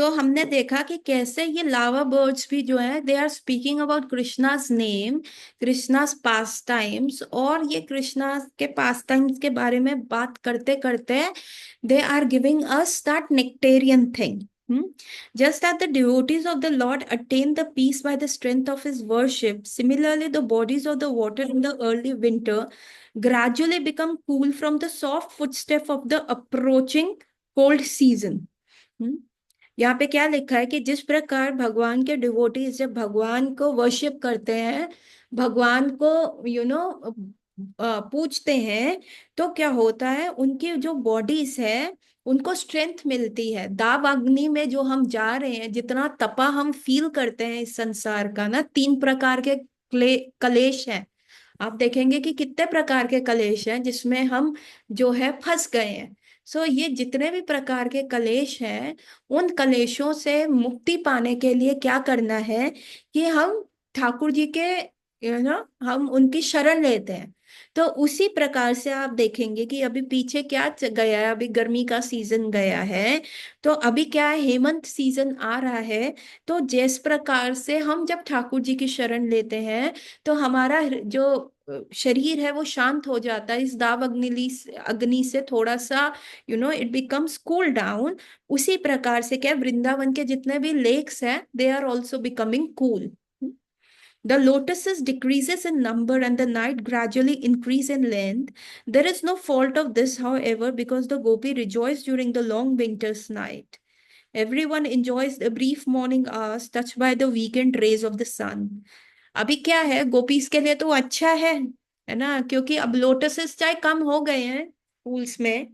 हमने देखा कि कैसे ये लावा बर्ड्स भी जो है they are speaking about Krishna's name, Krishna's pastimes, और ये कृष्णा के पास टाइम्स के बारे में बात करते करते they are giving us that nectarean thing. Just as the devotees of the Lord attain the peace by the strength of his worship, similarly the bodies of the water in the early winter gradually become cool from the soft footstep of the approaching cold season. हम्म यहाँ पे क्या लिखा है कि जिस प्रकार भगवान के डिवोटीज जब भगवान को वर्शिप करते हैं, भगवान को पूजते हैं, तो क्या होता है, उनकी जो बॉडीज है उनको स्ट्रेंथ मिलती है. दाव अग्नि में जो हम जा रहे हैं, जितना तपा हम फील करते हैं इस संसार का ना, 3 प्रकार के कलेश हैं. आप देखेंगे कि कितने प्रकार के कलेश हैं जिसमें हम जो है फंस गए हैं. ये जितने भी प्रकार के कलेश हैं, उन कलेशों से मुक्ति पाने के लिए क्या करना है कि हम ठाकुर जी के हम उनकी शरण लेते हैं. तो उसी प्रकार से आप देखेंगे कि अभी पीछे क्या गया है, अभी गर्मी का सीजन गया है, तो अभी क्या है, हेमंत सीजन आ रहा है. तो जिस प्रकार से हम जब ठाकुर जी की शरण लेते हैं, तो हमारा जो शरीर है वो शांत हो जाता है इस दाव अग्नि से थोड़ा सा, इट बिकम्स कूल डाउन. उसी प्रकार से क्या वृंदावन के जितने भी लेक्स हैं, they are also becoming cool. The lotuses decreases in number and the night gradually increase in length. There is no fault of this, however, because the gopi rejoice during the long winter's night. Everyone enjoys the brief morning hours touched by the weekend rays of the sun. अभी क्या है, gopis के लिए तो अच्छा है ना, क्योंकि अब लोटसेस चाहे कम हो गए हैं फूल्स में.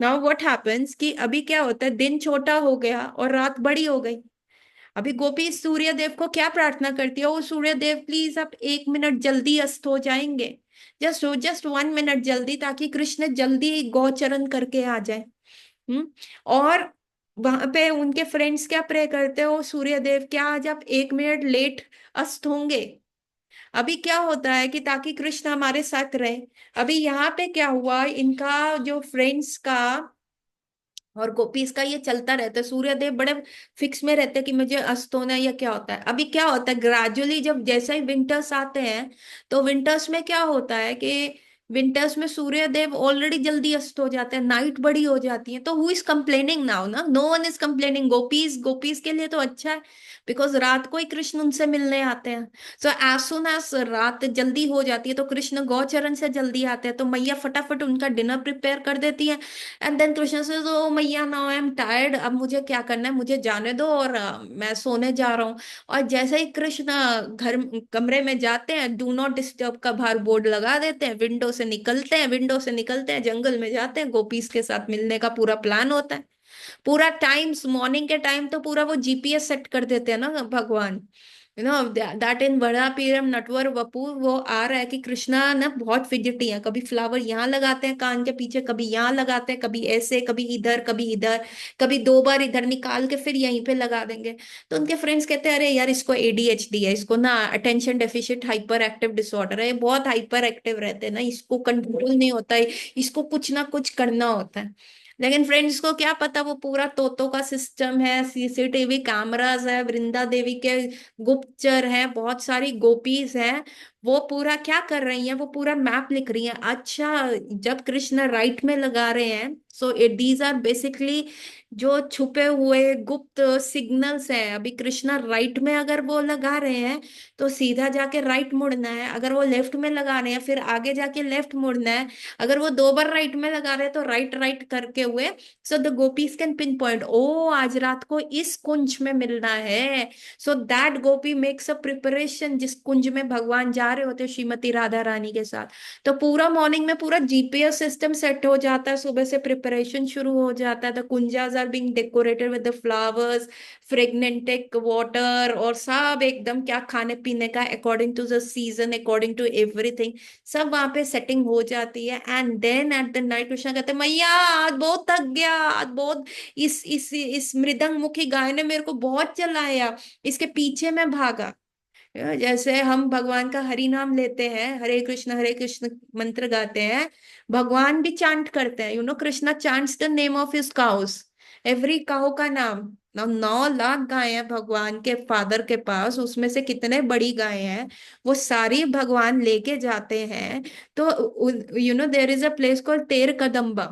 नाउ व्हाट हैपेंस कि अभी क्या होता है, दिन छोटा हो गया और रात बड़ी हो गई. अभी गोपी सूर्य देव को क्या प्रार्थना करती है, ओ सूर्य देव प्लीज आप 1 मिनट जल्दी अस्त हो जाएंगे, जस्ट 1 मिनट जल्दी, ताकि कृष्ण जल्दी गौचरण करके आ जाए. और वहां पे उनके फ्रेंड्स क्या प्रे करते हो, सूर्य देव क्या आज आप 1 मिनट लेट अस्त होंगे. अभी क्या होता है कि ताकि कृष्ण हमारे साथ रहे. अभी यहाँ पे क्या हुआ, इनका जो फ्रेंड्स का और गोपीज का ये चलता रहता है. सूर्य देव बड़े फिक्स में रहते हैं कि मुझे अस्त होना है या क्या होता है. अभी क्या होता है, ग्रेजुअली जब जैसे ही विंटर्स आते हैं, तो विंटर्स में क्या होता है कि विंटर्स में सूर्य देव ऑलरेडी जल्दी अस्त हो जाते हैं, नाइट बड़ी हो जाती है. तो हु इज कंप्लेनिंग नाउ ना, no one is complaining. Gopis gopis के लिए तो अच्छा है, बिकॉज रात को ही कृष्ण उनसे मिलने आते हैं. एज सुन एज रात जल्दी हो जाती है, तो कृष्ण गौचरण से जल्दी आते हैं, तो मैया फटाफट उनका डिनर प्रिपेयर कर देती है. एंड देन कृष्ण से, ओ मैया नाउ आई एम टायर्ड, अब मुझे क्या करना है, मुझे जाने दो और मैं सोने जा रहा हूँ. और जैसे ही कृष्ण घर कमरे में जाते हैं, डू नॉट डिस्टर्ब का बाहर बोर्ड लगा देते हैं, विंडो से निकलते हैं, जंगल में जाते हैं, गोपीज के साथ मिलने का पूरा प्लान होता है. पूरा टाइम मॉर्निंग के टाइम तो पूरा वो जीपीएस सेट कर देते हैं ना भगवान. दैट इन वड़ा पीरम नटवर वपू, वो आ रहा है कि कृष्णा ना बहुत फिजिटी है, कभी फ्लावर यहाँ लगाते हैं कान के पीछे, कभी यहाँ लगाते हैं, कभी ऐसे, कभी इधर, कभी इधर, कभी 2 बार इधर निकाल के फिर यहीं पे लगा देंगे. तो उनके फ्रेंड्स कहते हैं अरे यार इसको एडीएचडी है, इसको ना attention deficit hyper active disorder है, ये बहुत हाइपर एक्टिव रहते हैं ना, इसको कंट्रोल नहीं होता है, इसको कुछ ना कुछ करना होता है. लेकिन फ्रेंड्स को क्या पता, वो पूरा तोतों का सिस्टम है, सीसीटीवी कैमरास है, वृंदा देवी के गुप्तचर हैं, बहुत सारी गोपीज हैं, वो पूरा क्या कर रही हैं, वो पूरा मैप लिख रही हैं. अच्छा, जब कृष्ण राइट में लगा रहे हैं, so it these are basically जो छुपे हुए गुप्त सिग्नल्स हैं. अभी कृष्णा राइट में अगर वो लगा रहे हैं, तो सीधा जाके राइट मुड़ना है. अगर वो लेफ्ट में लगा रहे हैं, फिर आगे जाके लेफ्ट मुड़ना है. अगर वो 2 बार राइट में लगा रहे हैं, तो राइट राइट करके हुए. So the gopis can pinpoint, ओ आज रात को इस कुंज में मिलना है. So that gopi makes a preparation, जिस कुंज में भगवान जा रहे होते हैं श्रीमती राधा रानी के साथ. तो पूरा मॉर्निंग में पूरा जीपीएस सिस्टम सेट हो जाता है, सुबह से प्रिपरेशन शुरू हो जाता है. The kunjas are being decorated with the flowers, fragrant water, और सब एकदम क्या खाने पीने का according to the season, according to everything, सब वहां पे सेटिंग हो जाती है. And then at the night Krishna कहते हैं मैया आज बहुत थक गया, आज बहुत इस मृदंग मुखी गाय ने मेरे को बहुत चलाया, इसके पीछे मैं भागा. जैसे हम भगवान का हरि नाम लेते हैं, हरे कृष्ण मंत्र गाते हैं, भगवान भी चांट करते हैं. Krishna chants the name of his cows. Every cow का नाम। 9 लाख गाय है भगवान के फादर के पास, उसमें से कितने बड़ी गाय हैं वो सारी भगवान लेके जाते हैं। तो there is a place called Ter Kadamba.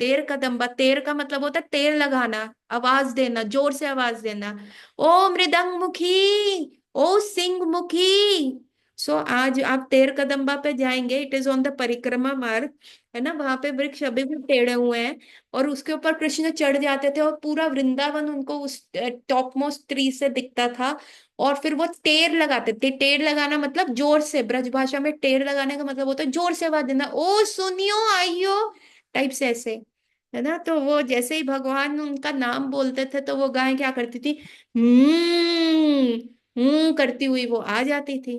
तेर कदम्बा, तेर का मतलब होता है तेल लगाना, आवाज देना, जोर से आवाज देना। ओ मृदंग मुखी, ओ सिंह मुखी। सो आज आप तेर कदम्बा पे जाएंगे, इट इज ऑन द परिक्रमा मार्ग, है ना, वहां पे वृक्ष अभी भी टेढ़े हुए हैं। और उसके ऊपर कृष्ण चढ़ जाते थे और पूरा वृंदावन उनको उस टॉप मोस्ट ट्री से दिखता था। और फिर वो टेर लगाते थे। टेर लगाना मतलब जोर से, ब्रज भाषा में टेर लगाने का मतलब होता है जोर से आवाज देना, ओ सुनियो आइयो टाइप से ऐसे, है ना। तो वो जैसे ही भगवान उनका नाम बोलते थे तो वो गाय क्या करती थी, करती हुई वो आ जाती थी।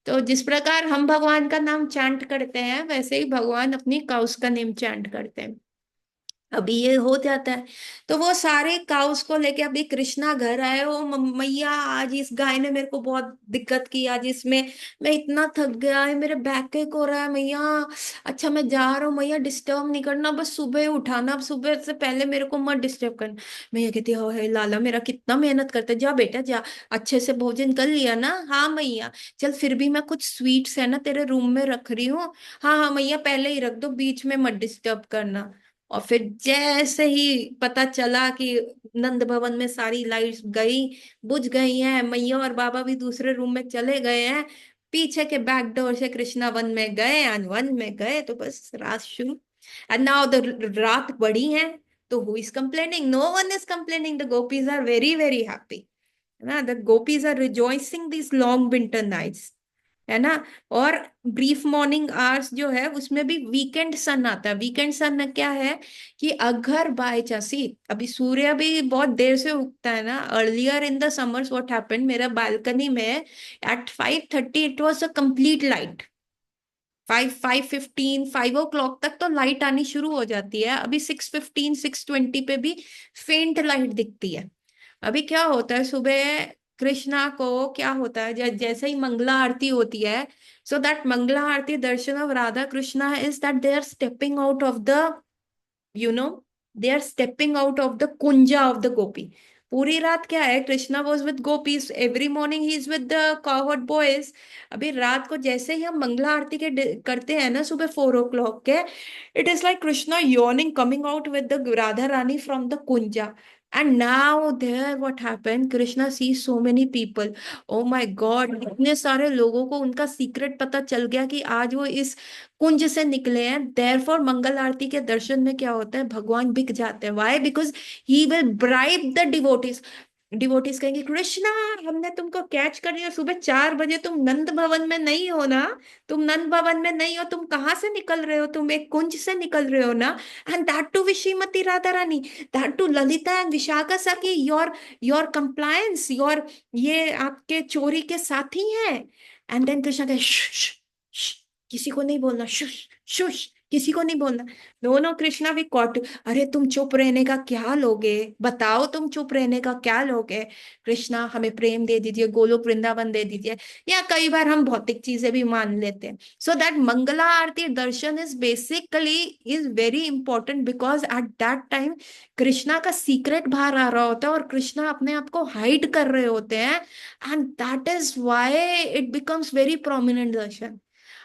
तो जिस प्रकार हम भगवान का नाम चैंट करते हैं, वैसे ही भगवान अपनी काउस का नेम चैंट करते हैं। अभी ये हो जाता है। तो वो सारे काउस को लेके अभी कृष्णा घर आए, ओ मैया आज इस गाय ने मेरे को बहुत दिक्कत की, आज इसमें मैं इतना थक गया है, मेरे बैक एक हो रहा है मैया। अच्छा मैं जा रहा हूँ मैया, डिस्टर्ब नहीं करना, बस सुबह उठाना, अब सुबह से पहले मेरे को मत डिस्टर्ब करना। मैया कहती है, हे लाला मेरा कितना मेहनत करता है, जा बेटा जा, अच्छे से भोजन कर लिया ना, हाँ मैया। चल फिर भी मैं कुछ स्वीट्स है ना तेरे रूम में रख रही हूँ, हाँ हाँ मैया पहले ही रख दो, बीच में मत डिस्टर्ब करना। और फिर जैसे ही पता चला कि नंद भवन में सारी लाइट्स गई, बुझ गई हैं, मैया और बाबा भी दूसरे रूम में चले गए हैं, पीछे के बैक डोर से कृष्णा वन में गए, एंड वन में गए तो बस रात शुरू। एंड नाउ द रात बड़ी है, तो who is complaining, no one is complaining, the gopis are very very happy, है ना, the gopis are rejoicing this long winter nights, है ना। और ब्रीफ मॉर्निंग आवर्स जो है उसमें भी वीकेंड सन आता है। वीकेंड सन क्या है कि अगर बाय चांसी, अभी सूर्य भी बहुत देर से उगता है ना, earlier in the summers what happened, मेरा बालकनी में at 5:30 it was a complete light. 5:15 5 o'clock तक तो लाइट आनी शुरू हो जाती है, अभी 6:15 6:20 पे भी फेंट लाइट दिखती है। अभी क्या होता है सुबह, कृष्णा को क्या होता है, जैसे ही मंगला आरती होती है, so that Mangala Aarti darshan of Radha Krishna is that they are stepping out of the, you know, they are stepping out of the kunja of the gopi. पूरी रात क्या है, Krishna was with gopis, every morning he is with the cowherd boys. अभी रात को जैसे ही हम मंगला आरती के करते हैं ना सुबह 4 o'clock के, it is like Krishna yawning coming out with the Radha Rani from the kunja. And now there what happened, Krishna see so many people, oh my god, इतने सारे लोगों को उनका सीक्रेट पता चल गया कि आज वो इस कुंज से निकले हैं। देयरफॉर मंगल आरती के दर्शन में क्या होता है, भगवान बिक जाते हैं। Why, because he will bribe the devotees. Devotees कहेंगे कृष्णा हमने तुमको कैच कर लिया, सुबह 4 बजे तुम नंद भवन में नहीं हो ना, तुम नंद भवन में नहीं हो, तुम कहाँ से निकल रहे हो, तुम एक कुंज से निकल रहे हो ना। And that too with Shrimati Radha Rani, that too Lalita and Vishakha sakhi, your your compliance, your, ये आपके चोरी के साथी हैं। एंड देन कृष्णा कहे किसी को नहीं बोलना, शुश शुश, किसी को नहीं बोलना। दोनों कृष्णा भी कॉट, अरे तुम चुप रहने का क्या लोगे, बताओ तुम चुप रहने का क्या लोगे, कृष्णा हमें प्रेम दे दीजिए, गोलोक वृंदावन दे दीजिए। या कई बार हम भौतिक चीजें भी मान लेते हैं। So that Mangala Aarti darshan is basically is very important, because at that time Krishna का सीक्रेट बाहर आ रहा होता है और कृष्णा अपने आप को हाइड कर रहे होते हैं। And that is why it becomes very prominent darshan.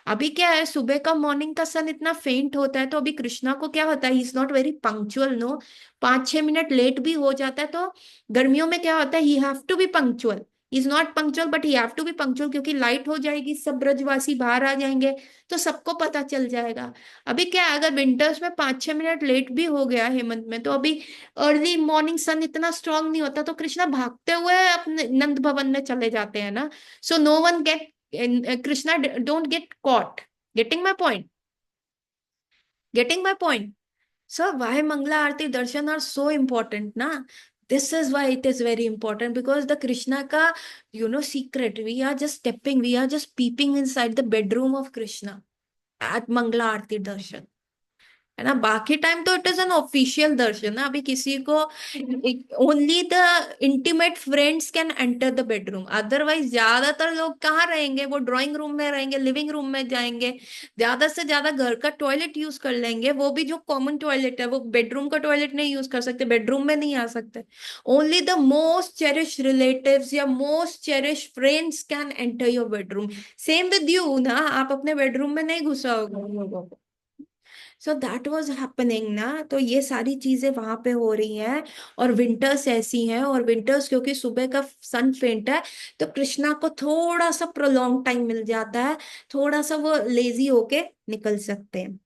अभी क्या है, सुबह का मॉर्निंग का सन इतना फेंट होता है, तो अभी कृष्णा को क्या होता है, he is not very punctual, no, 5-6 minute late भी हो जाता है तो गर्मियों में क्या होता है, he have to be punctual, is not punctual but he have to be punctual, क्योंकि लाइट हो जाएगी, सब ब्रजवासी बाहर आ जाएंगे तो सबको पता चल जाएगा। अभी क्या है, अगर विंटर्स में 5-6 मिनट लेट भी हो गया हेमंत में, तो अभी अर्ली मॉर्निंग सन इतना स्ट्रांग नहीं होता, तो कृष्णा भागते हुए अपने नंद भवन में चले जाते हैं ना। So no one get, Krishna don't get caught. Getting my point? Getting my point? So why Mangla Aarti Darshan are so important, na? This is why it is very important, because the Krishna ka, secret. We are just stepping, we are just peeping inside the bedroom of Krishna at Mangla Aarti Darshan. है ना। बाकी time तो it is an official दर्शन है, अभी किसी को only the intimate friends can enter the bedroom, otherwise ज्यादातर लोग कहाँ रहेंगे, वो ड्राइंग रूम में रहेंगे, लिविंग रूम में जाएंगे, ज्यादा से ज्यादा घर का टॉयलेट यूज कर लेंगे, वो भी जो कॉमन टॉयलेट है, वो बेडरूम का टॉयलेट नहीं यूज कर सकते, बेडरूम में नहीं आ सकते। Only the most cherish relatives या most cherish friends can enter your bedroom. Same with you ना, आप अपने बेडरूम में नहीं घुसा होगा लोगों को। सो दैट वाज हैपनिंग ना, तो ये सारी चीजें वहां पे हो रही हैं। और विंटर्स ऐसी हैं, और विंटर्स क्योंकि सुबह का सन फेंट है, तो कृष्णा को थोड़ा सा प्रोलॉन्ग टाइम मिल जाता है, थोड़ा सा वो लेजी होके निकल सकते हैं,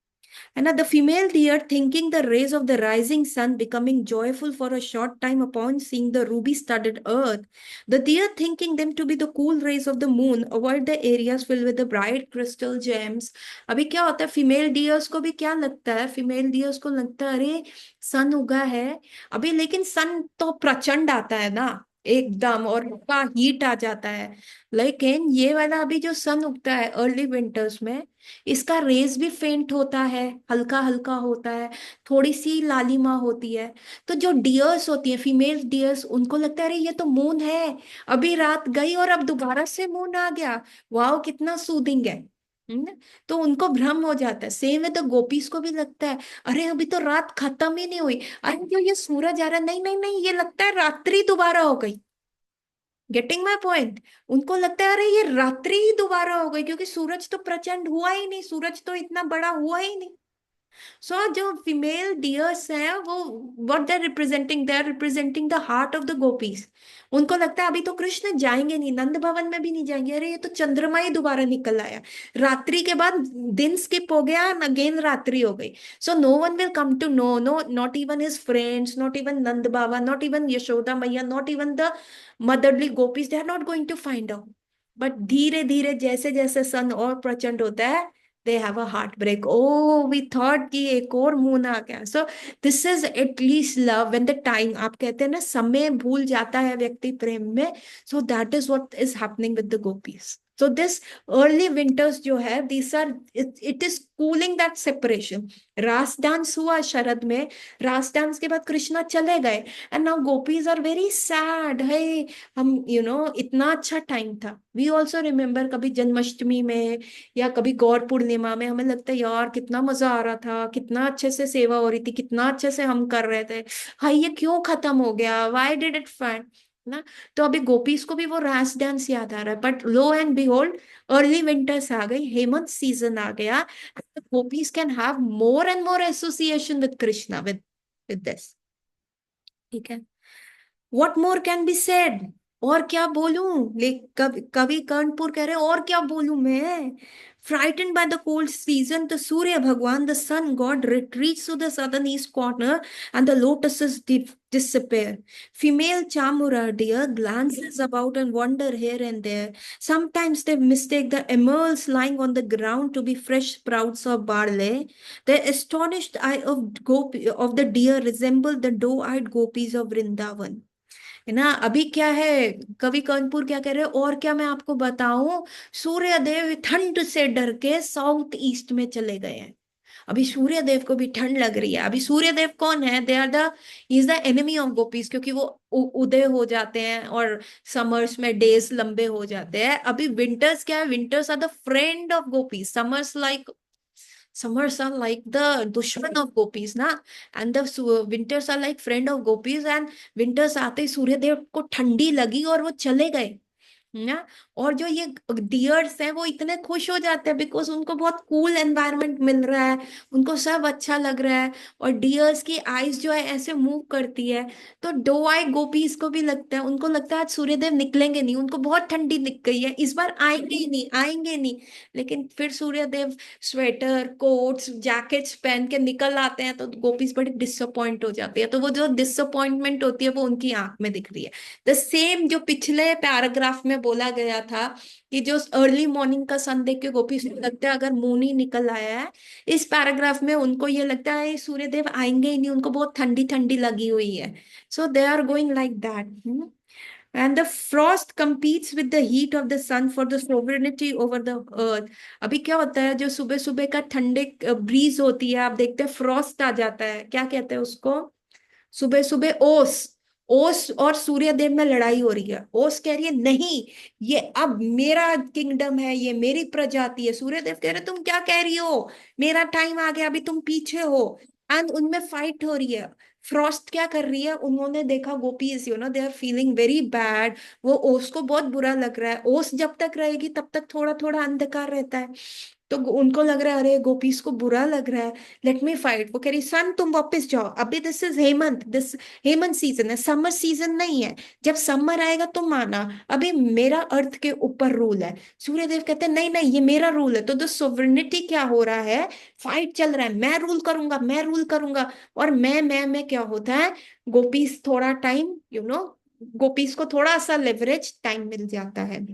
है ना। The female deer, thinking the rays of the rising sun, becoming joyful for a short time upon seeing the ruby-studded earth. The deer, thinking them to be the cool rays of the moon, avoid the areas filled with the bright crystal gems. अभी क्या होता है, female dears को भी क्या लगता है, female dears को लगता है अरे सन उगा है अभी, लेकिन सन तो प्रचंड आता है ना एकदम, और का हीट आ जाता है। लेकिन ये वाला अभी जो सन उगता है अर्ली विंटर्स में, इसका रेस भी फेंट होता है, हल्का हल्का होता है, थोड़ी सी लालिमा होती है। तो जो डियर्स होती है, फीमेल डियर्स, उनको लगता है अरे ये तो मून है, अभी रात गई और अब दोबारा से मून आ गया, वाह कितना सूदिंग है। न? तो उनको भ्रम हो जाता है। सेम है तो गोपीज को भी लगता है अरे अभी तो रात खत्म ही नहीं हुई, अरे जो ये सूरज आ रहा है, नहीं नहीं नहीं, ये लगता है रात्रि दोबारा हो गई। Getting my point. उनको लगता है अरे ये रात्रि ही दोबारा हो गई, क्योंकि सूरज तो प्रचंड हुआ ही नहीं, सूरज तो इतना बड़ा हुआ ही नहीं। सो जो फीमेल डियर्स हैं वो, what they representing, they are representing the heart of the gopis. उनको लगता है अभी तो कृष्ण जाएंगे नहीं, नंद भवन में भी नहीं जाएंगे, अरे ये तो चंद्रमा ही दोबारा निकल आया, रात्रि के बाद दिन स्किप हो गया, अगेन रात्रि हो गई। So no one will come to no, no not even his friends, not even Nand Baba, not even Yashoda मैया, not even the motherly gopis, they are not going to find out. But धीरे धीरे जैसे जैसे सन और प्रचंड होता है, they have a heartbreak, oh we thought कि एक और मून आ गया। so this is at least love when the time, आप कहते हैं ना समय भूल जाता है व्यक्ति प्रेम में, so that is what is happening with the gopis. so this early winters जो है, these are, it is cooling that separation. रास डांस हुआ शरद में, रास डांस के बाद कृष्णा चले गए, and now gopis are very sad है। हम इतना अच्छा टाइम था, वी ऑल्सो रिमेम्बर कभी जन्माष्टमी में या कभी गौर पूर्णिमा में, हमें लगता है यार कितना मजा आ रहा था, कितना अच्छे से सेवा हो रही थी, कितना अच्छे से हम कर रहे थे, हाय ये क्यों खत्म हो गया, वाई डिड इट फैन ना। तो अभी गोपीज को भी वो रास डांस याद आ रहा है, but lo and behold early winters आ गई, हेमंत सीजन आ गया, gopis can have more and more association with Krishna, with this. ठीक है, what more can be said, और क्या बोलूं, ले कवि कर्णपुर कह रहे हैं और क्या बोलूं मैं। Frightened by the cold season, the Surya Bhagwan, the sun god, retreats to the southern east corner and the lotuses disappear. Female Chamura deer glances about and wander here and there. Sometimes they mistake the emeralds lying on the ground to be fresh sprouts of barley. The astonished eye of the deer resemble the doe-eyed gopis of Vrindavan. है ना। अभी क्या है, कवि कानपुर क्या कह रहे हैं, और क्या मैं आपको बताऊं, सूर्य देव ठंड से डर के साउथ ईस्ट में चले गए हैं। अभी सूर्य देव को भी ठंड लग रही है। अभी सूर्य देव कौन है, they are the, is the enemy of gopis, क्योंकि वो उदय हो जाते हैं और समर्स में डेज लंबे हो जाते हैं। अभी विंटर्स क्या है, winters are the friend of gopis, summers are like the दुश्मन of gopis ना, and the winters are like friend of gopis, and winters आते ही सूर्य देव को ठंडी लगी और वो चले गए ना। और जो ये डियर्स हैं वो इतने खुश हो जाते हैं, बिकॉज उनको बहुत कूल एनवायरनमेंट मिल रहा है, उनको सब अच्छा लग रहा है। और डियर्स की आईज जो है ऐसे मूव करती है, तो दो आई गोपीज को भी लगता है, उनको लगता है आज सूर्यदेव निकलेंगे नहीं, उनको बहुत ठंडी दिख गई है, इस बार आएंगे ही नहीं, आएंगे नहीं। लेकिन फिर सूर्यदेव स्वेटर कोट्स जैकेट्स पहन के निकल आते हैं, तो गोपीज बड़ी डिसअपॉइंट हो जाती है, तो वो जो डिसअपॉइंटमेंट होती है वो उनकी आंख में दिख रही है। द सेम जो पिछले पैराग्राफ में बोला गया था कि जो अर्ली मॉर्निंग का सन देख के गोपी को लगता है अगर मून ही निकल आया है, इस पैराग्राफ में उनको ये लगता है सूर्यदेव आएंगे ही नहीं, उनको बहुत ठंडी ठंडी लगी हुई है। So they are going like that. And the frost competes with the heat of the sun for the sovereignty over the earth. अभी क्या होता है, जो सुबह सुबह का ठंडे ब्रीज होती है, आप देखते हैं फ्रॉस्ट आ जाता है, क्या कहते हैं उसको, सुबह सुबह ओस। ओस और सूर्यदेव में लड़ाई हो रही है। ओस कह रही है नहीं, ये अब मेरा किंगडम है, ये मेरी प्रजाति है। सूर्यदेव कह रहे तुम क्या कह रही हो, मेरा टाइम आ गया, अभी तुम पीछे हो। एंड उनमें फाइट हो रही है। फ्रॉस्ट क्या कर रही है, उन्होंने देखा gopis they are feeling very bad. वो ओस को बहुत बुरा लग रहा है, ओस जब तक रहेगी तब तक थोड़ा थोड़ा अंधकार रहता है। तो उनको लग रहा है अरे गोपीज को बुरा लग रहा है, लेट मी फाइट। वो कह रही सन तुम वापस जाओ, अभी this is Hemant, this Hemant season है, समर सीजन नहीं है। जब समर आएगा तो माना, अभी मेरा अर्थ के ऊपर रूल है। सूर्यदेव कहते हैं नहीं नहीं, ये मेरा रूल है। तो द सोवरेनिटी क्या हो रहा है, फाइट चल रहा है, मैं रूल करूंगा, मैं रूल करूंगा। और मैं क्या होता है, गोपीज थोड़ा टाइम गोपीज को थोड़ा सा लेवरेज टाइम मिल जाता है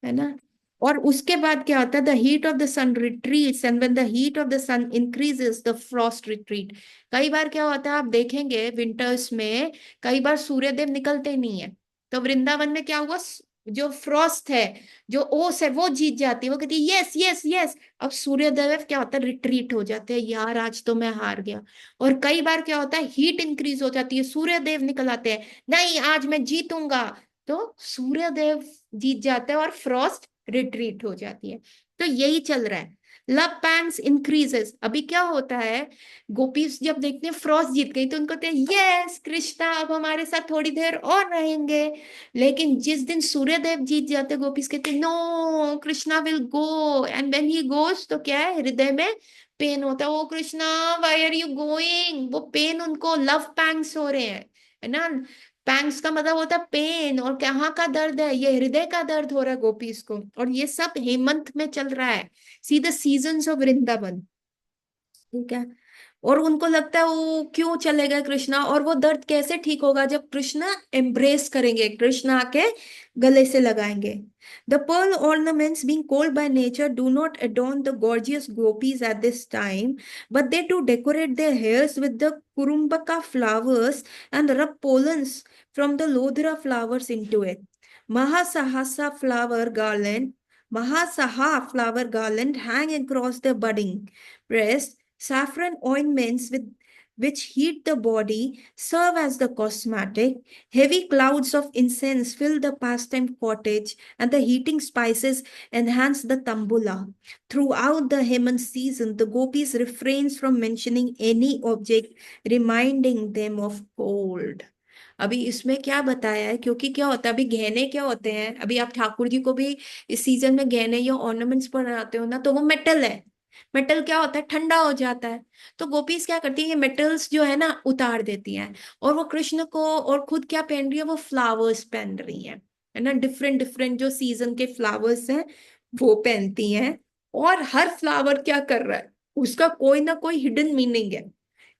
ना। और उसके बाद क्या होता है, the heat of the sun retreats, and when the heat of the sun increases the frost retreat. कई बार क्या होता है, आप देखेंगे विंटर्स में कई बार सूर्यदेव निकलते नहीं है। तो वृंदावन में क्या हुआ, जो फ्रॉस्ट है, जो ओस है, वो जीत जाती है, वो कहती है यस यस यस। अब सूर्यदेव क्या होता है, रिट्रीट हो जाते हैं, यार आज तो मैं हार गया। और कई बार क्या होता है, हीट इंक्रीज हो जाती है, सूर्यदेव निकल आते हैं, नहीं आज मैं जीतूंगा। तो सूर्यदेव जीत जाता है और फ्रॉस्ट रिट्रीट हो जाती है। तो यही चल रहा है, लव पैंग्स इंक्रीजेस। अभी क्या होता है, गोपीज जब देखते हैं फ्रॉस्ट जीत गई तो उनको कहते हैं यस कृष्णा अब हमारे साथ थोड़ी देर और रहेंगे। लेकिन जिस दिन सूर्यदेव जीत जाते हैं, गोपीज कहते हैं no Krishna will go, and when he goes तो क्या है, हृदय में पेन होता है, O Krishna why are you going. वो पेन, उनको लव पैंग्स हो रहे हैं, है ना। पैंग्स का मतलब होता है पेन, और कहाँ का दर्द है, ये हृदय का दर्द हो रहा है गोपीज को। और ये सब हेमंत में चल रहा है, see the seasons of Vrindavan. ठीक है। और उनको लगता है वो क्यों चले गए कृष्णा, और वो दर्द कैसे ठीक होगा जब कृष्णा एम्ब्रेस करेंगे, कृष्णा आके गले से लगाएंगे। The pearl ornaments being cold by nature do not adorn the gorgeous gopis at this time, but they do decorate their hairs with the kurumbaka flowers and rub pollens from the lodhra flowers into it. Mahasahasa flower garland, Mahasaha flower garland hang across the budding breast. Saffron ointments with which heat the body serve as the cosmetic. Heavy clouds of incense fill the pastime cottage, and the heating spices enhance the tambula. Throughout the Hemant season, the gopis refrains from mentioning any object reminding them of cold. अभी इसमें क्या बताया है, क्योंकि क्या होता है, अभी गहने क्या होते हैं, अभी आप ठाकुर जी को भी इस सीजन में गहने या ऑर्नामेंट्स पहनाते हो ना, तो वो मेटल है। मेटल क्या होता है, ठंडा हो जाता है। तो गोपीज क्या करती है, ये मेटल्स जो है ना उतार देती हैं, और वो कृष्ण को, और खुद क्या पहन रही है, वो फ्लावर्स पहन रही है ना, डिफरेंट डिफरेंट जो सीजन के फ्लावर्स हैं वो पहनती हैं। और हर फ्लावर क्या कर रहा है, उसका कोई ना कोई हिडन मीनिंग है।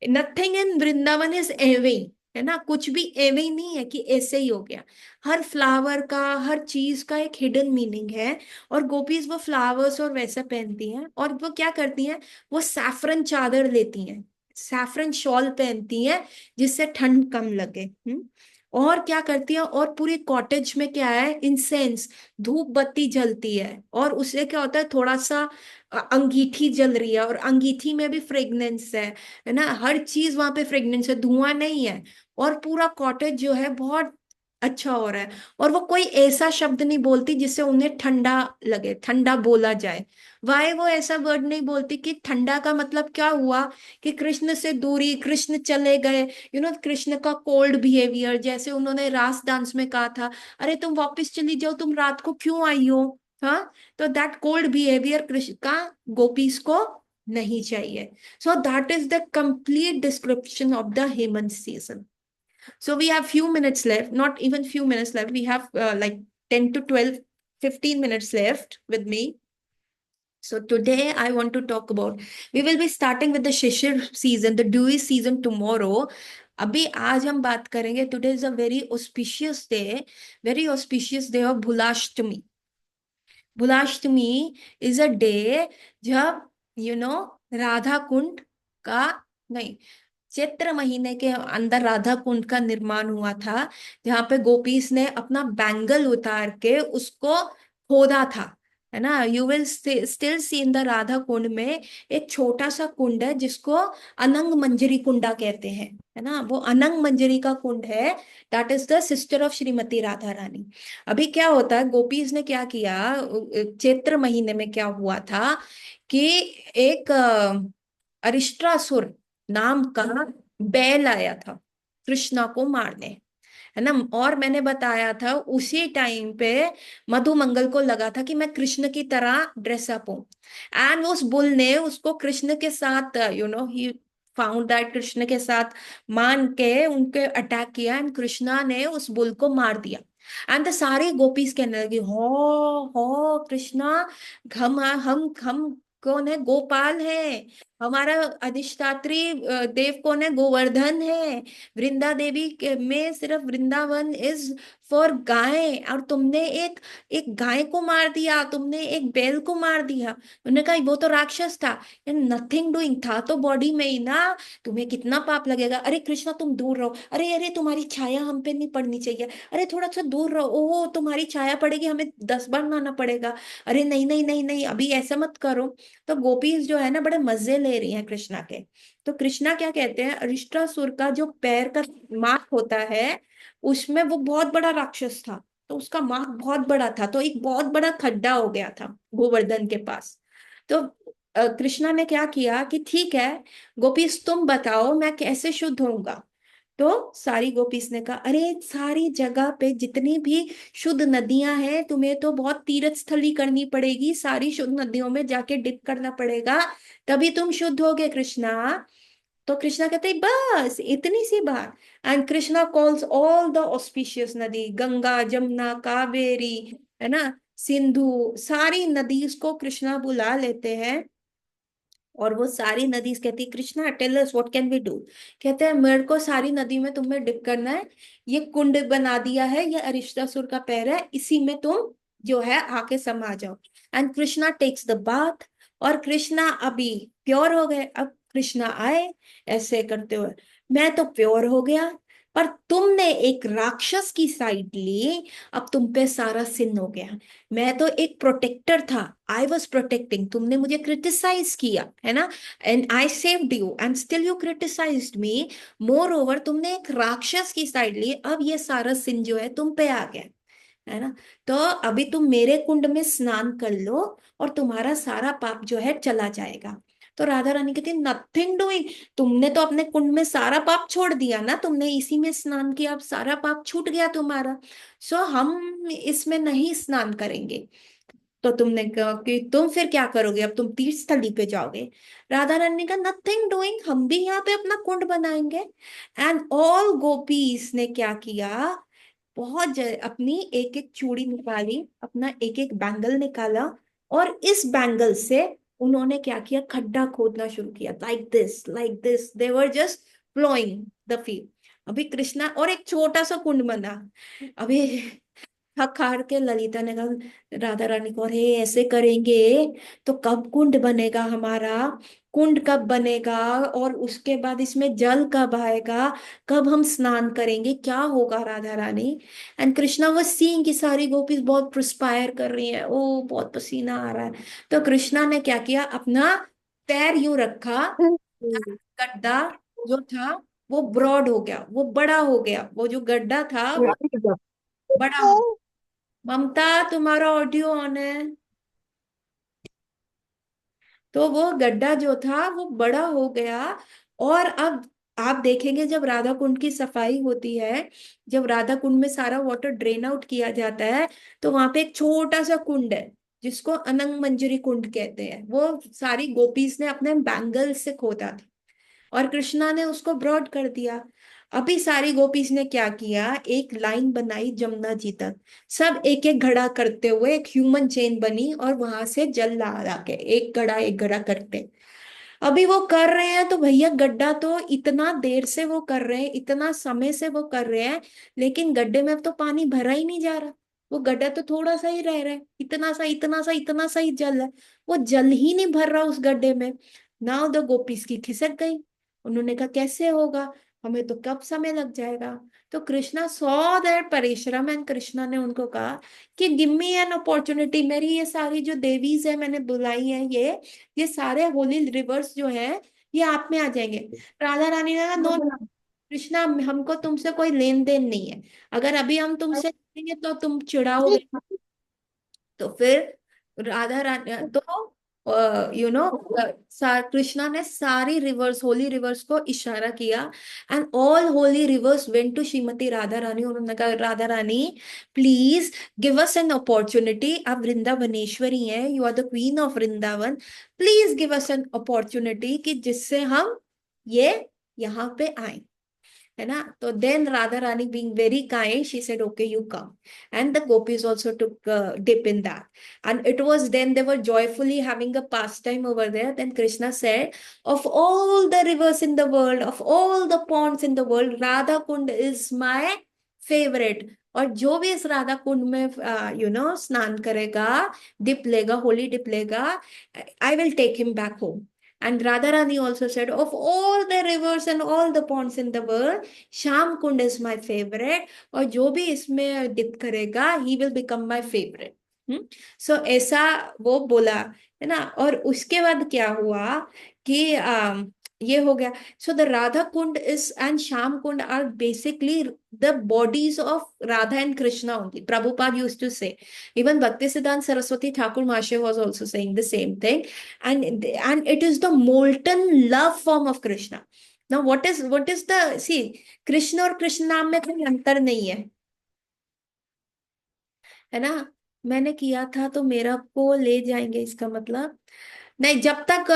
नथिंग इन वृंदावन इज एवे, है ना, कुछ भी एवे ही नहीं है कि ऐसे ही हो गया। हर फ्लावर का, हर चीज का एक हिडन मीनिंग है। और गोपीज वो फ्लावर्स और वैसा पहनती हैं, और वो क्या करती हैं, वो सैफरन चादर लेती हैं, सैफरन शॉल पहनती हैं, जिससे ठंड कम लगे। और क्या करती है, और पूरी कॉटेज में क्या है, इंसेंस, धूप बत्ती जलती है, और उससे क्या होता है, थोड़ा सा अंगीठी जल रही है, और अंगीठी में भी फ्रेग्रेंस है ना, हर चीज वहां पे फ्रेग्रेंस है, धुआं नहीं है। और पूरा कॉटेज जो है बहुत अच्छा हो रहा है। और वो कोई ऐसा शब्द नहीं बोलती जिससे उन्हें ठंडा लगे, ठंडा बोला जाए। वाई वो ऐसा वर्ड नहीं बोलती कि ठंडा का मतलब क्या हुआ, कि कृष्ण से दूरी, कृष्ण चले गए, कृष्ण का कोल्ड बिहेवियर, जैसे उन्होंने रास डांस में कहा था, अरे तुम वापस चली जाओ, तुम रात को क्यों आई हो। हाँ, तो दैट कोल्ड बिहेवियर कृष्ण का गोपीज को नहीं चाहिए। So that is the complete description of the Hemant season. So we have few minutes left, not even few minutes left. We have like 10 to 12, 15 minutes left with me. So today I want to talk about, we will be starting with the Shishir season, the dewy season tomorrow. अभी आज हम बात करेंगे, today is a very auspicious day of Bhulashtami. Bhulashtami is a day जब राधा कुंड का, नहीं, चैत्र महीने के अंदर राधा कुंड का निर्माण हुआ था, जहाँ पे गोपीस ने अपना बैंगल उतार के उसको खोदा था, है ना। You will still see in the Radha Kund में एक छोटा सा कुंड है जिसको अनंग मंजरी कुंडा कहते हैं, है ना। वो अनंग मंजरी का कुंड है, that is the sister of Shrimati Radha Rani. अभी क्या होता है, गोपीज ने क्या किया, चैत्र महीने में क्या हुआ था कि एक अरिष्टासुर नाम का बैल आया था कृष्णा को मारने, है ना। और मैंने बताया था उसी टाइम पे मधुमंगल को लगा था कि मैं कृष्ण की तरह ड्रेसअप हूं, एंड उस बुल ने उसको कृष्ण के साथ, ही फाउंड दैट कृष्ण के साथ मान के उनके अटैक किया, एंड कृष्णा ने उस बुल को मार दिया। एंड द सारी गोपीज कहने लगी, हो कृष्णा, हम कौन है, गोपाल है, हमारा अधिष्ठात्री देव कौन है, गोवर्धन है, वृंदा देवी में सिर्फ वृंदावन इज फॉर गाय, और तुमने एक एक गाय को मार दिया, तुमने एक बैल को मार दिया। उन्होंने कहा वो तो राक्षस था, नथिंग डूइंग था तो बॉडी में ही ना, तुम्हें कितना पाप लगेगा, अरे कृष्णा तुम दूर रहो, अरे अरे तुम्हारी छाया हम पे नहीं पड़नी चाहिए, अरे थोड़ा सा दूर रहो, ओह तुम्हारी छाया पड़ेगी, हमें 10 बार नहाना पड़ेगा, अरे नहीं नहीं नहीं नहीं अभी ऐसा मत करो। तो गोपीज जो है ना बड़े मजे ले रही हैं कृष्णा के। तो कृष्णा क्या कहते हैं, अरिष्टासुर का जो पैर का मार्क होता है उसमें वो बहुत बड़ा राक्षस था, तो उसका मार्क बहुत बड़ा था, तो एक बहुत बड़ा खड्डा हो गया था गोवर्धन के पास। तो कृष्णा ने क्या किया कि ठीक है गोपीस तुम बताओ मैं कैसे शुद्ध होऊंगा। तो सारी गोपीस ने कहा, अरे सारी जगह पे जितनी भी शुद्ध नदियां हैं तुम्हें तो बहुत तीर्थ स्थली करनी पड़ेगी, सारी शुद्ध नदियों में जाके डिप करना पड़ेगा, तभी तुम शुद्ध होगे कृष्णा। तो कृष्णा कहते हैं बस इतनी सी बात। And Krishna calls all the auspicious नदी, गंगा जमुना कावेरी, है ना, सिंधु, सारी नदी को कृष्णा बुला लेते हैं। और वो सारी नदी कहती है, Krishna tell us what can we do. कहते हैं मेरे को सारी नदी में तुम्हें डिप करना है, ये कुंड बना दिया है, ये अरिष्टासुर का पैर है, इसी में तुम जो है आके समा जाओ। And Krishna takes the bath, और कृष्णा अभी प्योर हो गए। अब कृष्णा आए ऐसे करते हुए, मैं तो प्योर हो गया, पर तुमने एक राक्षस की साइड ली, अब तुम पे सारा सिन हो गया। मैं तो एक प्रोटेक्टर था, आई वॉज प्रोटेक्टिंग, तुमने मुझे क्रिटिसाइज किया, है ना, and I saved you and still you criticised me. More over तुमने एक राक्षस की साइड ली, अब ये सारा सिन जो है तुम पे आ गया, है ना। तो अभी तुम मेरे कुंड में स्नान कर लो और तुम्हारा सारा पाप जो है चला जाएगा। तो राधा रानी कहती नथिंग डूइंग, तुमने तो अपने कुंड में सारा पाप छोड़ दिया ना, तुमने इसी में स्नान किया, अब सारा पाप छूट गया तुम्हारा, सो हम इसमें नहीं स्नान करेंगे। तो तुमने कहा कि तुम फिर क्या करोगे, अब तुम तीर्थ स्थली पे जाओगे। राधा रानी ने कहा नथिंग डूइंग, हम भी यहाँ पे अपना कुंड बनाएंगे। एंड ऑल गोपीज ने क्या किया, अपनी एक एक चूड़ी निकाली, अपना एक एक बैंगल निकाला, और इस बैंगल से उन्होंने क्या किया, खड्डा खोदना शुरू किया, like this they were just flowing the feel. अभी कृष्णा, और एक छोटा सा कुंड बना। अभी थक हार के ललिता ने कहा राधा रानी को, अरे ऐसे करेंगे तो कब कुंड बनेगा हमारा, कुंड कब बनेगा, और उसके बाद इसमें जल कब आएगा, कब हम स्नान करेंगे, क्या होगा राधा रानी। एंड कृष्णा वो सीइंग की सारी गोपीज बहुत प्रिस्पायर कर रही हैं, ओ बहुत पसीना आ रहा है। तो कृष्णा ने क्या किया, अपना पैर यूं रखा, गड्ढा जो था वो ब्रॉड हो गया, वो बड़ा हो गया, वो जो गड्ढा था वो बड़ा हो। ममता तुम्हारा ऑडियो ऑन है। तो वो गड्ढा जो था वो बड़ा हो गया। और अब आप देखेंगे जब राधा कुंड की सफाई होती है, जब राधा कुंड में सारा वाटर ड्रेन आउट किया जाता है, तो वहां पे एक छोटा सा कुंड है जिसको अनंग मंजरी कुंड कहते हैं, वो सारी गोपीज ने अपने बैंगल से खोदा था, और कृष्णा ने उसको ब्रॉड कर दिया। अभी सारी गोपीज ने क्या किया, एक लाइन बनाई जमुना जी तक, सब एक एक घड़ा करते हुए एक ह्यूमन चेन बनी, और वहां से जल ला ला के एक घड़ा करते। अभी वो कर रहे हैं तो भैया गड्ढा तो इतना देर से वो कर रहे हैं, इतना समय से वो कर रहे हैं, लेकिन गड्ढे में अब तो पानी भरा ही नहीं जा रहा, वो गड्ढा तो थोड़ा सा ही रह रहा है, इतना सा ही जल है, वो जल ही नहीं भर रहा उस गड्ढे में। नाउ द गोपीज की खिसक गई, उन्होंने कहा कैसे होगा, हमें तो कब समय लग जाएगा। तो कृष्णा सॉ दैट परिश्रम एंड कृष्णा ने उनको कहा कि गिव मी एन अपॉर्चुनिटी, मेरी ये सारी जो देवीज है मैंने बुलाई है, ये सारे होली रिवर्स जो है ये आप में आ जाएंगे। राधा रानी ने कहा नो कृष्णा, हमको तुमसे कोई लेन देन नहीं है, अगर अभी हम तुमसे लेंगे तो तुम चिढ़ाओगे। तो फिर राधा रानी तो कृष्णा ने सारी रिवर्स होली रिवर्स को इशारा किया, and all holy rivers went to Shrimati Radha Rani. उन्होंने कहा Radha Rani please give us an opportunity, आप वृंदावनेश्वरी हैं, you are the queen of Vrindavan, please give us an opportunity कि जिससे हम ये यहाँ पे आए, है ना। तो then Radha Rani being very kind, she said okay you come, and the gopis also took dip in that, and it was then they were joyfully having a pastime over there. Then Krishna said, of all the rivers in the world, of all the ponds in the world, Radha Kund is my favorite, और जो भी इस राधा कुंड में स्नान करेगा, dip लेगा, holy dip लेगा, I will take him back home. And Radharani also said, of all the rivers and all the ponds in the world, Shyam Kund is my favourite, और जो भी इसमें डिप करेगा he will become my favourite. So ऐसा वो बोला, है ना। और उसके बाद क्या हुआ कि ये हो गया। So the Radha Kund is and Shyam Kund are basically the bodies of Radha and Krishna only, Prabhupada used to say, even Bhaktisiddhanta Saraswati Thakur Mashe was also saying the same thing, and it is the molten love form of Krishna. Now what is the see, Krishna और कृष्ण नाम में कोई अंतर नहीं है, है ना। मैंने किया था तो मेरा को ले जाएंगे इसका मतलब नहीं, जब तक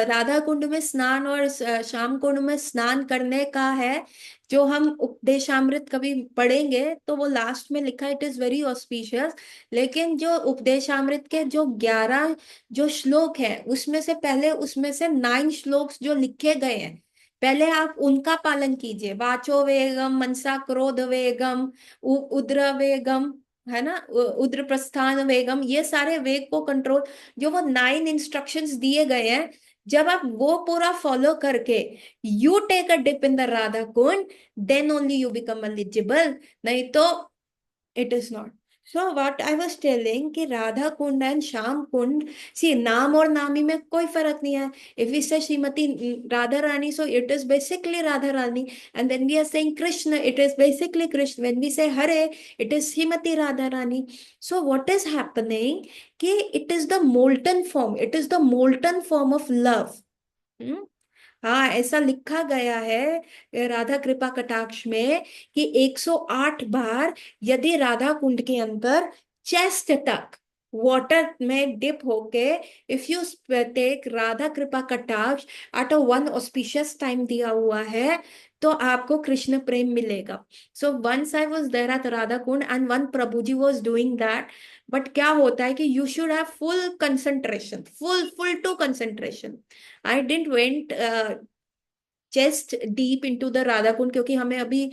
राधा कुंड में स्नान और श्याम कुंड में स्नान करने का है, जो हम उपदेशामृत कभी पढ़ेंगे तो वो लास्ट में लिखा है इट इज वेरी ऑस्पिशियस। लेकिन जो उपदेशामृत के जो 11 जो श्लोक है उसमें से पहले उसमें से 9 श्लोक जो लिखे गए हैं, पहले आप उनका पालन कीजिए। वाचो वेगम, मनसा क्रोध वेगम, उद्र वेगम, है ना, उद्र प्रस्थान वेगम, ये सारे वेग को कंट्रोल, जो वो 9 इंस्ट्रक्शंस दिए गए हैं, जब आप वो पूरा फॉलो करके you take a dip in the Radha Kund, then only you become eligible, नहीं तो it is not. So what I was telling कि राधा कुंड एंड श्याम कुंड, सी नाम और नामी में कोई फर्क नहीं है। If we say Shrimati Radha Rani, so it is basically Radha Rani, and then we are saying Krishna, it is basically Krishna, when we say Hare, it is Shrimati Radha Rani. So what is happening कि it is the molten form, it is the molten form of love. हाँ, ऐसा लिखा गया है राधा कृपा कटाक्ष में कि 108 बार यदि राधा कुंड के अंदर चेस्ट तक वाटर में डिप होके, if you take Radha Kripa Kataksha at a one auspicious time दिया हुआ है, तो आपको कृष्ण प्रेम मिलेगा। So once I was there at Radha Kund and one प्रभु जी वॉज डूइंग दैट। बट क्या होता है कि you should have full concentration, full full to concentration. I didn't went chest deep into the Radha Kund, क्योंकि हमें अभी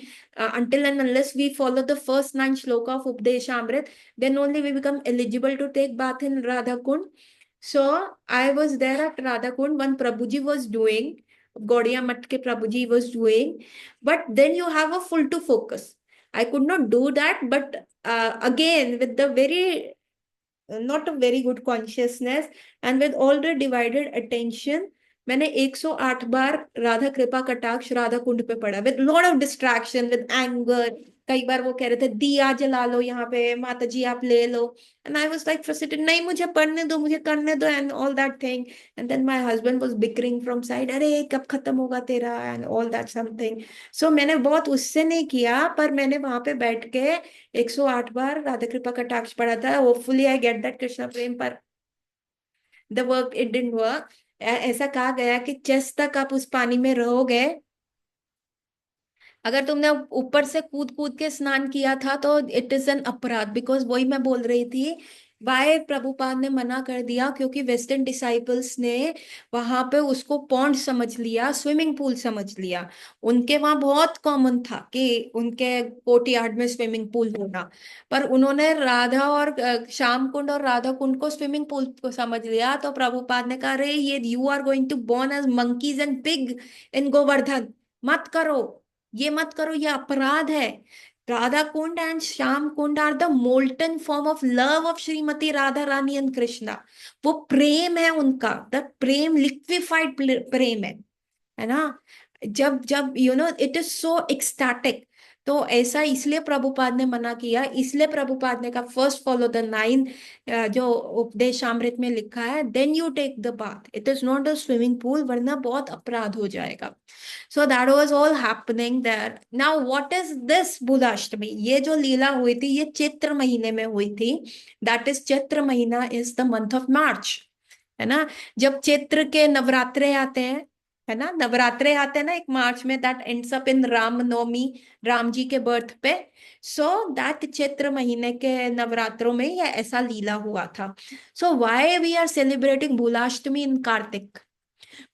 until and unless we follow the first 9 shloka of Updeshamrit, then only we become eligible to take bath in Radha Kund. So I was there at Radha Kund when Prabhuji was doing, Gaudiya Math ke Prabhuji was doing, but then you have a full to focus. I could not do that, but again with the very not a very good consciousness and with all the divided attention, मैंने 108 बार राधा कृपा कटाक्ष राधा कुंड पे पढ़ा, with lot of distraction, with anger. कई बार वो कह रहे थे दिया जला लो यहाँ पे, माता जी आप ले लो, and I was like frustrated, नहीं मुझे पढ़ने दो, मुझे करने दो, and all that thing. And then my husband was bickering from side, अरे कब खत्म होगा तेरा, and all that something. So मैंने बहुत उससे नहीं किया, पर मैंने वहां पे बैठ के 108 बार राधा कृपा कटाक्ष पढ़ा था। Hopefully I get that Krishna प्रेम, पर the work it didn't work. ऐसा कहा गया कि चेस्ट तक आप उस पानी में रहोगे, अगर तुमने ऊपर से कूद कूद के स्नान किया था तो इट इज एन अपराध, बिकॉज वही मैं बोल रही थी वाय प्रभुपाद ने मना कर दिया? क्योंकि वेस्टर्न डिसाइपल्स ने वहां पे उसको पॉन्ड समझ लिया, स्विमिंग पूल समझ लिया। उनके वहां बहुत कॉमन था कि उनके कोर्टयार्ड में स्विमिंग पूल होना। पर उन्होंने राधा और श्याम कुंड और राधा कुंड को स्विमिंग पूल को समझ लिया। तो प्रभुपाद ने कहा, अरे ये you are going to born as monkeys and pig in Govardhan, मत करो, ये मत करो, ये अपराध है। Radha Kund and Shyam Kund are the molten form of love of Shrimati Radha Rani and Krishna. वो प्रेम है उनका, द प्रेम, लिक्विफाइड प्रेम है ना। जब जब इट इज सो एक्सटैटिक। तो ऐसा इसलिए प्रभुपाद ने मना किया, इसलिए प्रभुपाद ने कहा फर्स्ट फॉलो द नाइन, जो उपदेशामृत में लिखा है, then you take the bath, it is not a swimming pool, वरना बहुत अपराध हो जाएगा। So that was all happening there. Now what is this Budhashtami? ये जो लीला हुई थी ये चैत्र महीने में हुई थी। दैट इज चैत्र महीना is the month of March, है ना। जब चैत्र के नवरात्रे आते हैं, है ना, नवरात्रे आते हैं ना एक मार्च में, that ends up in Ram Navami, Ram ji के बर्थ पे। सो दैट चैत्र महीने के नवरात्रों में ये ऐसा लीला हुआ था। So why we are celebrating Bhulashtami in Kartik?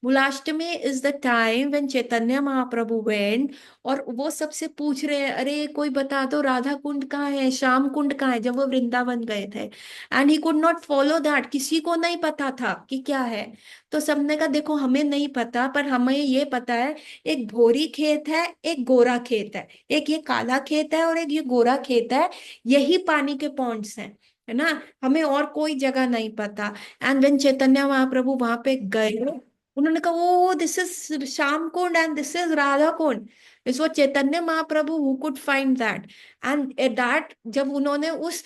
Bulashtami is the time when Chaitanya Mahaprabhu went, और वो सबसे पूछ रहे हैं, अरे कोई बता दो राधा कुंड कहाँ है, श्याम कुंड कहाँ है, जब वो वृंदावन गए थे। And he could not follow that, किसी को नहीं पता था कि क्या है। तो सबने कहा देखो हमें नहीं पता, पर हमें ये पता है, एक भोरी खेत है, एक गोरा खेत है, एक ये काला खेत है और एक ये गोरा खेत है, यही पानी के पॉइंट्स हैं, है ना। हमें और कोई जगह नहीं पता। एंड वेन चैतन्य महाप्रभु वहां पे गए, उन्होंने कहा वो this is Shyam Kund and this is Radha Kund. इस वो Chaitanya Mahaprabhu who could find that. And at that, जब उन्होंने उस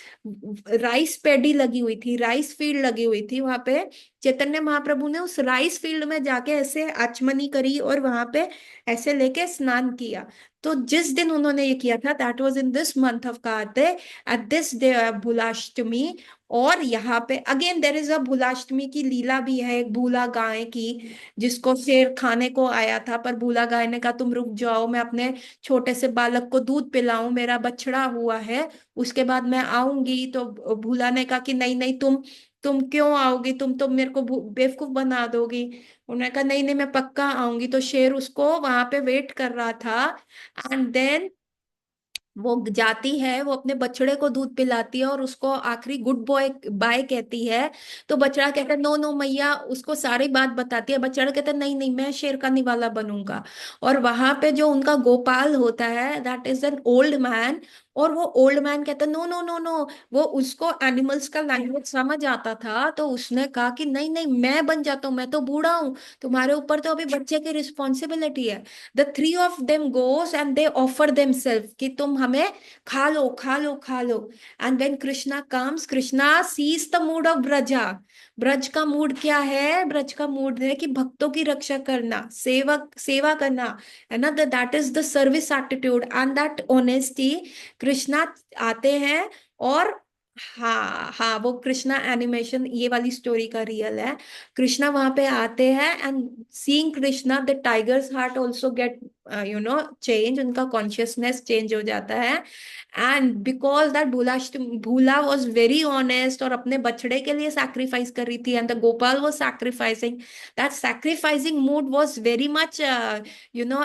राइस पेडी लगी हुई थी, राइस फील्ड लगी हुई थी वहां पे, चैतन्य महाप्रभु ने उस राइस फील्ड में जाके ऐसे आचमनी करी और वहां पे ऐसे लेके स्नान किया। तो जिस दिन उन्होंने ये किया था, that was in this month of Kartik, at this day Bhulashtami. और यहाँ पे अगेन देर इज अ भूलाष्टमी की लीला भी है, एक भूला गाय की, जिसको शेर खाने को आया था, पर भूला गाय ने कहा तुम रुक जाओ, मैं अपने छोटे से बालक को दूध पिलाऊं, मेरा बछड़ा हुआ है, उसके बाद मैं आऊंगी। तो भूला ने कहा कि नहीं नहीं, तुम क्यों आओगी, तुम तो मेरे को बेवकूफ बना दोगी। उन्होंने कहा नहीं नहीं, मैं पक्का आऊंगी। तो शेर उसको वहां पे वेट कर रहा था। एंड देन वो जाती है, वो अपने बछड़े को दूध पिलाती है और उसको आखिरी गुड बॉय बाय कहती है। तो बछड़ा कहता है नो नो मैया, उसको सारी बात बताती है। बछड़ा कहता है नहीं नहीं, मैं शेर का निवाला बनूंगा। और वहां पे जो उनका गोपाल होता है, that is an old man. और वो ओल्ड मैन कहता है नो नो नो नो, वो उसको एनिमल्स का लैंग्वेज समझ आता था। तो उसने कहा कि नहीं नहीं, मैं बन जाता हूँ, मैं तो बूढ़ा हूँ, तुम्हारे ऊपर तो अभी बच्चे की रिस्पॉन्सिबिलिटी है। The three of them goes and they offer them self कि तुम हमें खा लो खा लो खा लो। And when Krishna comes, Krishna sees the mood of Braja. Braj का मूड क्या है? ब्रज का मूड है कि भक्तों की रक्षा करना, सेवक सेवा करना, है ना। That is the service attitude and that honesty. Krishna आते हैं और हाँ हाँ, वो कृष्णा एनिमेशन ये वाली स्टोरी का रियल है। कृष्णा वहां पे आते हैं and seeing Krishna, the tigers heart also get change, उनका कॉन्शियसनेस चेंज हो जाता है। एंड बिकॉज दैट भूला वॉज वेरी ऑनेस्ट और अपने बछड़े के लिए सैक्रिफाइस कर रही थी, and the Gopal was sacrificing, that sacrificing mood was very much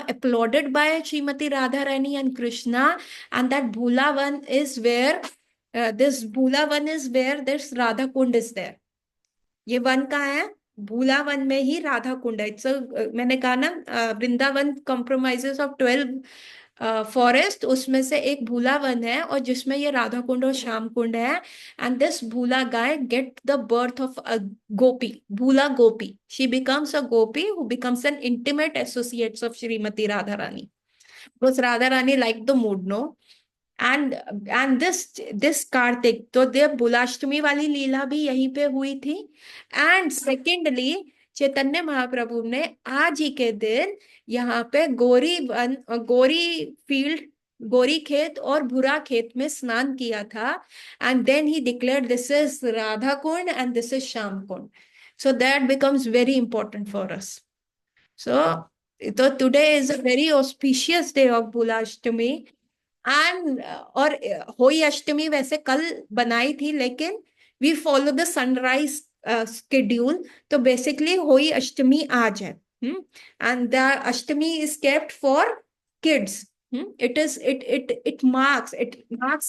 applauded by Srimati Radharani and Krishna. And that Bhulavan is where this Bhulavan is where this Radha Kund is there. ये one कहाँ है? भूला one में ही राधा कुंड है। It's मैंने कहा ना, Vrindavan कंप्रोमाइजेस of 12 forest, उसमें से एक भूला वन है और जिसमें ये राधा कुंड और श्याम कुंड है। एंड दिस भूला गाय get the birth of a gopi, Bhula gopi, she becomes a gopi who becomes an intimate associates of Shrimati Radha Rani. Because Radha Rani like the mood, no. And this Kartik, तो देव बुलाष्टमी वाली लीला भी यहीं पे हुई थी। एंड सेकेंडली, चैतन्य महाप्रभु ने आज ही के दिन यहाँ पे गोरी वन, गोरी फील्ड, गोरी खेत और भूरा खेत में स्नान किया था। And then he declared this is Radha Kund and this is Shyam Kund. So that becomes very important for us. So तो today is a very auspicious day of Bulashtami. And और होई अष्टमी वैसे कल बनाई थी, लेकिन we follow the sunrise schedule. तो basically होई अष्टमी आज है, and the Ashtami is kept for kids. It marks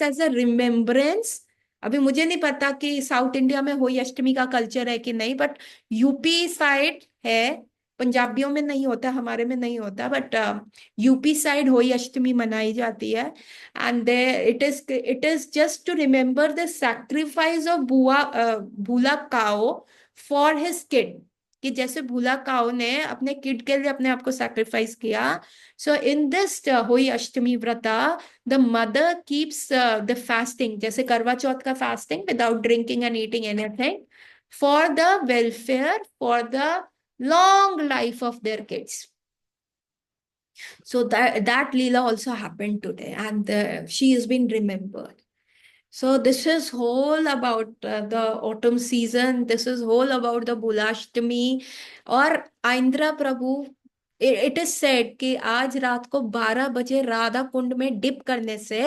as a remembrance. अभी मुझे नहीं पता कि साउथ इंडिया में होई अष्टमी का कल्चर है कि नहीं, बट यूपी साइड है, पंजाबियों में नहीं होता, हमारे में नहीं होता, बट यूपी साइड होई अष्टमी मनाई जाती है. And it is just to remember the sacrifice of भूला काओ फॉर हिज किड, कि जैसे भूला काओ ने अपने किड के लिए अपने आप को सैक्रिफाइस किया. सो in this Hoi Ashtami vrata the mother keeps the fasting, जैसे करवा चौथ का fasting, without drinking and eating anything, for the welfare, for the long life of their kids. So that Leela also happened today, and she has been remembered. So this is whole about the autumn season. This is whole about the Bulashtami और आइंद्रा प्रभु. It is said कि आज रात को 12 बजे राधा कुंड में dip करने से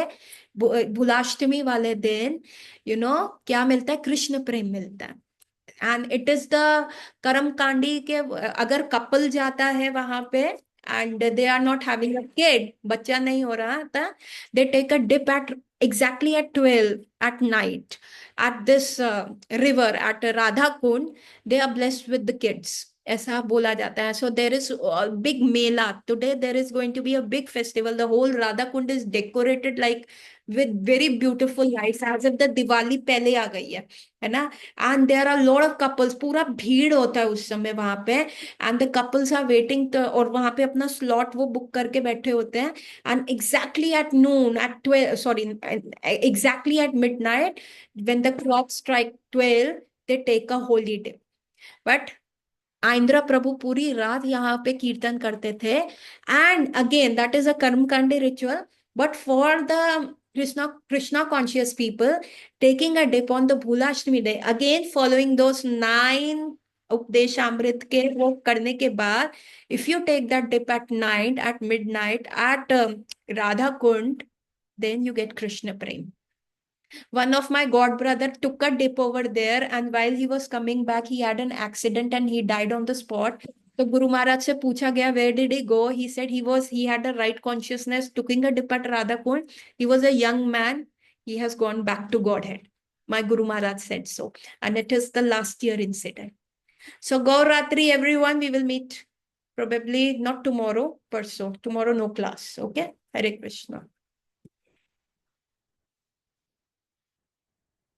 बुलाष्टमी वाले दिन क्या मिलता है, कृष्ण प्रेम मिलता है. एंड इट इज द कर्म कांडी के, अगर कपल जाता है वहां पे and they are not having a kid, बच्चा नहीं हो रहा था, they take a dip at exactly at 12 at night at this river at Radha Kund. They are blessed with the kids, ऐसा बोला जाता है. So there is a big mela today. There is going to be a big festival. The whole Radha Kund is decorated like with very beautiful lights, as if the Diwali पहले आ गई है ना. And there are a lot of couples, पूरा भीड़ होता है उस समय वहां पे, and the couples are waiting और वहां पे अपना slot वो बुक करके बैठे होते हैं. And exactly at noon, at 12, sorry, exactly at midnight, when the clock strike 12, they take a holy day. But आइंद्रा प्रभु पूरी रात यहाँ पे कीर्तन करते थे. And again that is a karmakandi ritual, but for the Krishna conscious people, taking a dip on the Bhulashtami day, again following those 9 Upadeshamrita के वो करने के बाद, if you take that dip at night, at midnight, at Radha Kund, then you get Krishna Prem. One of my god brother took a dip over there, and while he was coming back, he had an accident and he died on the spot. So Guru Maharaj se पूछा गया, where did he go? He said he had a right consciousness, taking a dip at Radha Kund. He was a young man. He has gone back to Godhead. My Guru Maharaj said so, and it is the last year incident. So Gauratri, everyone, we will meet probably not tomorrow, but so tomorrow no class. Okay, Hare Krishna.